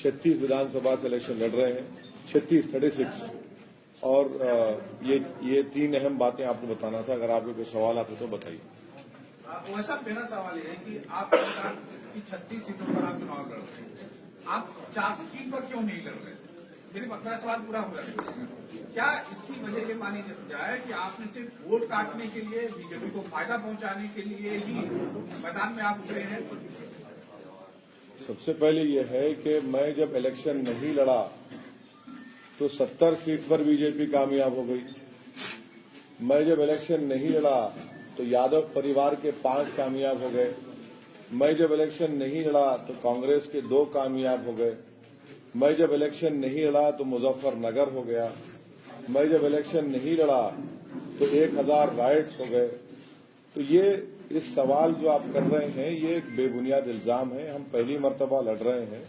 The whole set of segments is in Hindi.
36 विधानसभा से इलेक्शन लड़ रहे हैं, 36 और ये 3 अहम बातें आपको बताना था। अगर आपको कोई सवाल आते तो बताइए। वैसा मेरा सवाल ये है कि आप 36 सीटों पर आप चुनाव लड़ रहे हैं, आप 4 से 3 पर क्यों नहीं लड़ रहे? मेरा सवाल पूरा हो गया। क्या इसकी वजह ये मानी जाए कि आपने सिर्फ वोट काटने के लिए, बीजेपी को फायदा पहुंचाने के लिए ही मैदान में आप उतरे हैं? सबसे पहले ये है कि मैं जब इलेक्शन नहीं लड़ा तो 70 सीट पर बीजेपी कामयाब हो गई। मैं जब इलेक्शन नहीं लड़ा तो यादव परिवार के 5 कामयाब हो गए। मैं जब इलेक्शन नहीं लड़ा तो कांग्रेस के 2 कामयाब हो गए। मैं जब इलेक्शन नहीं लड़ा तो मुजफ्फरनगर हो गया। मैं जब इलेक्शन नहीं लड़ा तो 1000 राइट्स हो गए। तो ये इस सवाल जो आप कर रहे हैं ये एक बेबुनियाद इल्जाम है। हम पहली मर्तबा लड़ रहे हैं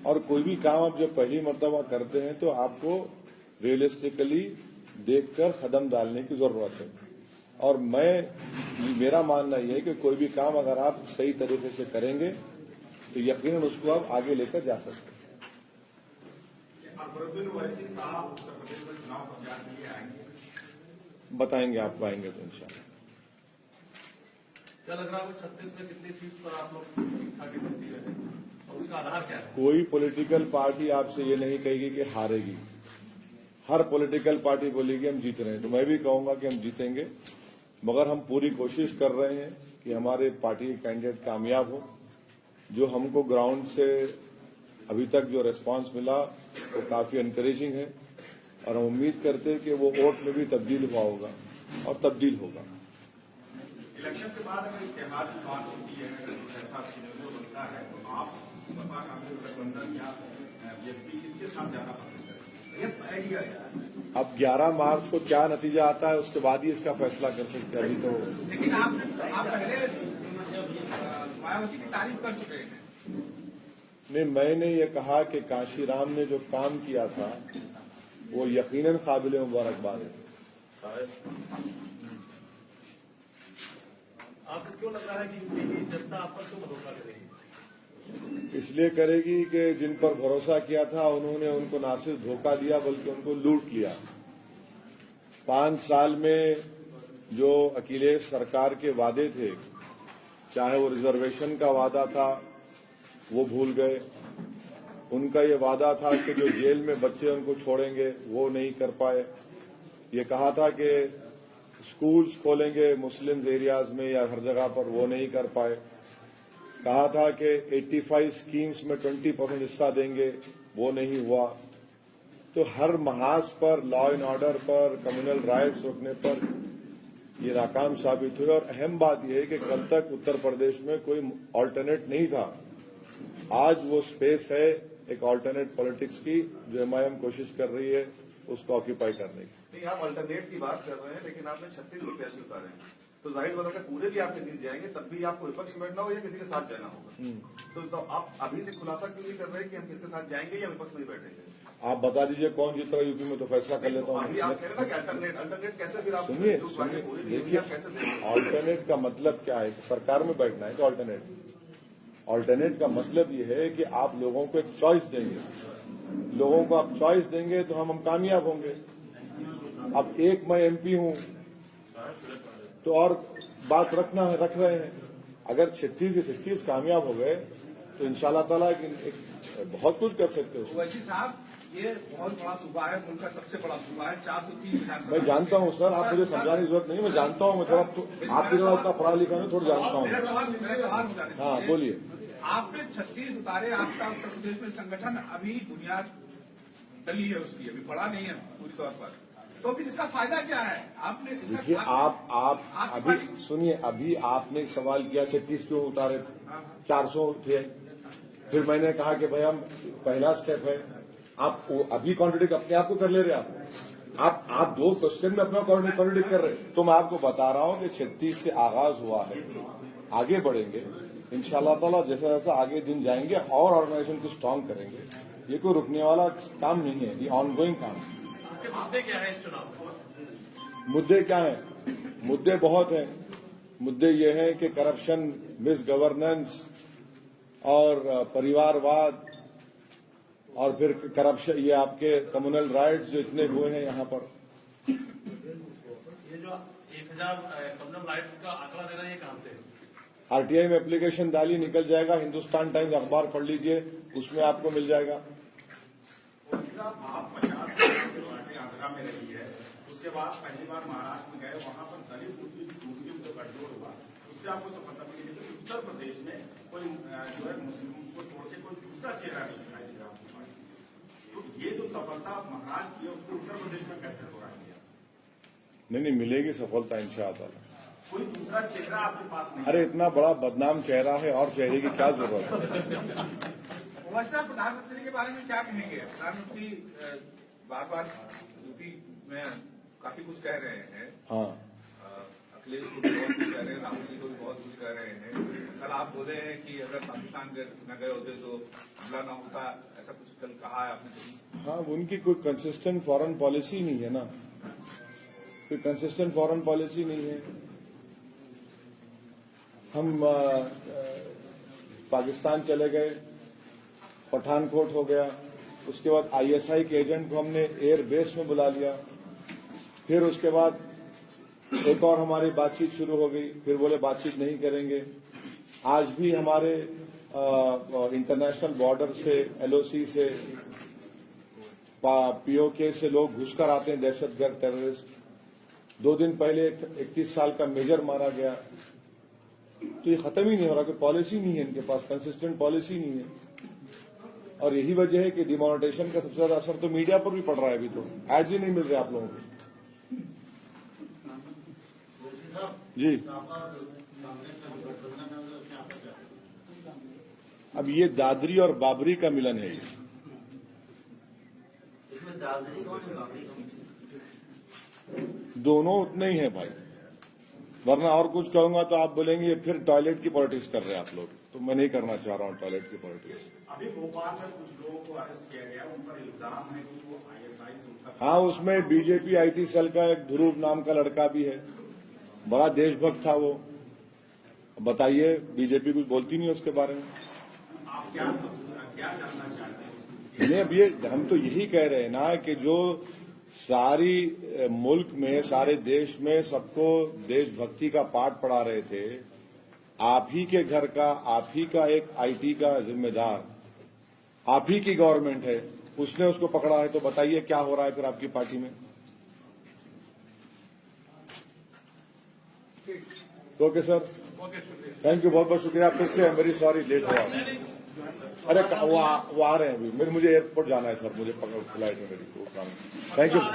और कोई भी काम आप जब पहली मर्तबा करते हैं तो आपको रियलिस्टिकली देखकर कदम डालने की जरूरत है। और मेरा मानना यह है कि कोई भी काम अगर आप सही तरीके से करेंगे तो यकीनन उसको आप आगे लेकर जा सकते हैं। बताएंगे, आपको आएंगे तो इंशाल्लाह। क्या लग रहा है 36 में कितनी सीट्स पर आप लोग ठीक-ठाक स्थिति रहे और उसका आधार क्या है? कोई पॉलिटिकल पार्टी आपसे ये नहीं कहेगी कि हारेगी। हर पॉलिटिकल पार्टी बोलेगी हम जीत रहे हैं, तो मैं भी कहूंगा कि हम जीतेंगे, मगर हम पूरी कोशिश कर रहे हैं कि हमारे पार्टी के कैंडिडेट कामयाब हो। जो हमको ग्राउंड से अभी तक जो रिस्पांस मिला वो काफी एनकरेजिंग है और हम उम्मीद करते हैं कि वो वोट में भी तब्दील हुआ होगा और तब्दील होगा। इलेक्शन के बाद अगर इत्तेहाद की बात होती है, अगर कुछ ऐसा सिनेरियो बनता है तो आप सपा कांग्रेस गठबंधन या बीजेपी किसके साथ जाना पसंद करें? अब 11 मार्च को क्या नतीजा आता है उसके बाद ही इसका फैसला कर सकते हैं। अभी तो लेकिन आप पहले मायावती की तारीफ कर चुके हैं। नहीं, मैंने ये कहा कि काशीराम ने जो काम किया था वो यकीनन काबिल मुबारकबाद है। आपको क्यों लग रहा है कि यूपी की जनता आप पर क्यों भरोसा करेगी? इसलिए करेगी कि जिन पर भरोसा किया था उन्होंने उनको ना सिर्फ धोखा दिया बल्कि उनको लूट लिया। 5 साल में जो अखिलेश सरकार के वादे थे, चाहे वो रिजर्वेशन का वादा था वो भूल गए, उनका ये वादा था कि जो जेल में बच्चे उनको छोड़ेंगे वो नहीं कर पाए। ये कहा था कि स्कूल्स खोलेंगे मुस्लिम एरियाज में या हर जगह पर, वो नहीं कर पाए। कहा था कि 85 स्कीम्स में 20% हिस्सा देंगे, वो नहीं हुआ। तो हर महाज पर, लॉ एंड ऑर्डर पर, कम्युनल राइट्स रोकने पर ये नाकाम साबित हुए। और अहम बात यह है कि कल तक उत्तर प्रदेश में कोई ऑल्टरनेट नहीं था। आज वो स्पेस है एक ऑल्टरनेट पॉलिटिक्स की जो एमआईएम कोशिश कर रही है उसको ऑक्यूपाई करने की। नहीं, आप अल्टरनेट की बात कर रहे हैं, लेकिन आपने 36 को कैसे उतारे हैं? तो जाहिर बात है पूरे भी आपके जीत जाएंगे, तब भी आपको विपक्ष में बैठना हो या किसी के साथ जाना होगा। तो आप अभी से खुलासा क्यों नहीं कर रहे कि हम किसके साथ जाएंगे या विपक्ष में ही बैठेंगे? आप बता दीजिए कौन जीत रहा है यूपी में, तो फैसला कर लेता हूँ। अभी आप कह रहे हैं ना कि अल्टरनेट कैसे फिर आप सुनिए, देखिए कैसे ऑल्टरनेट का मतलब क्या है? सरकार में बैठना है तो ऑल्टरनेट का मतलब ये है कि आप लोगों को एक चॉइस देंगे। लोगों को आप चॉइस देंगे तो हम कामयाब होंगे। अब एक मैं एमपी हूं तो और बात रख रहे हैं। अगर 36 से 36 कामयाब हो गए तो इंशाल्लाह ताला बहुत कुछ कर सकते हो। वैसी साहब, ये बहुत बड़ा सूबा है, मुल्क का सबसे बड़ा सूबा है, 403 विधानसभा। मैं जानता हूं सर, आप मुझे समझाने की जरूरत नहीं, मैं जानता हूं। मैं आपकी तरह उतना पढ़ा लिखा नहीं, थोड़ा जानता हूं। मेरा सवाल हाँ बोलिए। आपने 36 उतारे, आपका उत्तर प्रदेश में संगठन अभी बुनियाद डली है उसकी, अभी बड़ा नहीं है पूरी तौर पर, तो फिर इसका फायदा क्या है? आपने देखिए, आप अभी सुनिए, अभी आपने सवाल किया 36 क्यों उतारे, 400 थे। फिर मैंने कहा कि भाई हम पहला स्टेप है। आप अभी कॉन्ट्रडिक्ट अपने आप को कर ले रहे आप 2 क्वेश्चन में अपना कॉन्ट्रडिक्ट कर रहे। तो मैं आपको बता रहा हूं कि 36 से आगाज हुआ है, आगे बढ़ेंगे इंशाल्लाह ताला। जैसा जैसा आगे दिन जाएंगे और ऑर्गेनाइजेशन को स्ट्रांग करेंगे। ये कोई रुकने वाला काम नहीं है, ये ऑनगोइंग काम है। मुद्दे क्या है इस चुनाव में? मुद्दे क्या हैं? मुद्दे बहुत हैं। मुद्दे ये हैं कि करप्शन, मिस गवर्नेंस और परिवारवाद और फिर करप्शन, ये आपके कम्युनल राइट्स जो इतने हुए हैं यहाँ पर। ये जो 1000 कम्युनल राइट्स का आंकड़ा दे रहे हैं, ये कहाँ से है? आरटीआई में एप्लीकेशन डाली, निकल जाएगा। हिंदुस्तान टाइम्स अखबार पढ़ लीजिए, उसमें आपको मिल जाएगा। आप 50 साल की बातें आगरा में रही है, उसके बाद पहली बार महाराष्ट्र में गए, वहां पर दलित मुस्लिम जो गठजोड़ हुआ, उससे आपको तो पता मिली कि उत्तर प्रदेश में कोई जो है मुस्लिमों को छोड़ के कोई दूसरा चेहरा नहीं दिखाई दे रहा आपकी पार्टी। तो ये जो सफलता महाराष्ट्र की है, उसको उत्तर प्रदेश में कैसे दोहराएंगे? नहीं, मिलेगी सफलता इंशाअल्लाह। कोई दूसरा चेहरा आपके पास नहीं? अरे इतना बड़ा बदनाम चेहरा है, और चेहरे की क्या जरूरत है? वैसा प्रधानमंत्री के बारे में क्या कहेंगे? प्रधानमंत्री बार बार यूपी में काफी कुछ कह रहे हैं। हाँ, अखिलेश को भी बहुत कुछ कह रहे हैं, राहुल जी को भी बहुत कुछ कह रहे हैं। कल आप बोले हैं कि अगर पाकिस्तान न गए होते तो हमला न होता, ऐसा कुछ कल कहा है आपने? हाँ, उनकी कोई कंसिस्टेंट फॉरेन पॉलिसी नहीं है ना, कोई कंसिस्टेंट फॉरेन पॉलिसी नहीं है। हम पाकिस्तान चले गए, पठानकोट हो गया, उसके बाद आईएसआई के एजेंट को हमने एयर बेस में बुला लिया, फिर उसके बाद एक और हमारी बातचीत शुरू हो गई, फिर बोले बातचीत नहीं करेंगे। आज भी हमारे इंटरनेशनल बॉर्डर से, एलओसी से, पीओके से लोग घुसकर आते हैं, दहशतगर्द टेररिस्ट। 2 दिन पहले 31 साल का मेजर मारा गया। तो ये खत्म ही नहीं हो रहा, कोई पॉलिसी नहीं है इनके पास, कंसिस्टेंट पॉलिसी नहीं है। और यही वजह है कि डिमोनेटाइजेशन का सबसे ज्यादा असर तो मीडिया पर भी पड़ रहा है। अभी तो एड्स ही नहीं मिल रहे आप लोगों को। जी, अब ये दादरी और बाबरी का मिलन है। इसमें दादरी कौन है, बाबरी कौन है? दोनों उतने ही हैं भाई, वरना और कुछ कहूंगा तो आप बोलेंगे ये फिर टॉयलेट की पॉलिटिक्स कर रहे हैं आप लोग। तो मैं नहीं करना चाह रहा हूं टॉयलेट की पॉलिटिक्स। अभी भोपाल में कुछ लोगों को अरेस्ट किया गया, उन पर इल्जाम है कि वो आईएसआई से उनका। हाँ, उसमें बीजेपी आईटी सेल का एक ध्रुव नाम का लड़का भी है, बड़ा देशभक्त था वो। बताइए, बीजेपी कुछ बोलती नहीं उसके बारे में। आप क्या जानना चाहते हैं? नहीं, अब ये हम तो यही कह रहे हैं ना कि जो सारी मुल्क में, सारे देश में सबको देशभक्ति का पाठ पढ़ा रहे थे, आप ही के घर का, आप ही का एक आईटी का जिम्मेदार, आप ही की गवर्नमेंट है, उसने उसको पकड़ा है। तो बताइए क्या हो रहा है फिर आपकी पार्टी में? ओके सर, थैंक यू, बहुत बहुत शुक्रिया। फिर से वेरी सॉरी लेट हुआ। अरे वो आ रहे हैं अभी, मुझे एयरपोर्ट जाना है सर, मुझे फ्लाइट में मेरी। Thank you sir.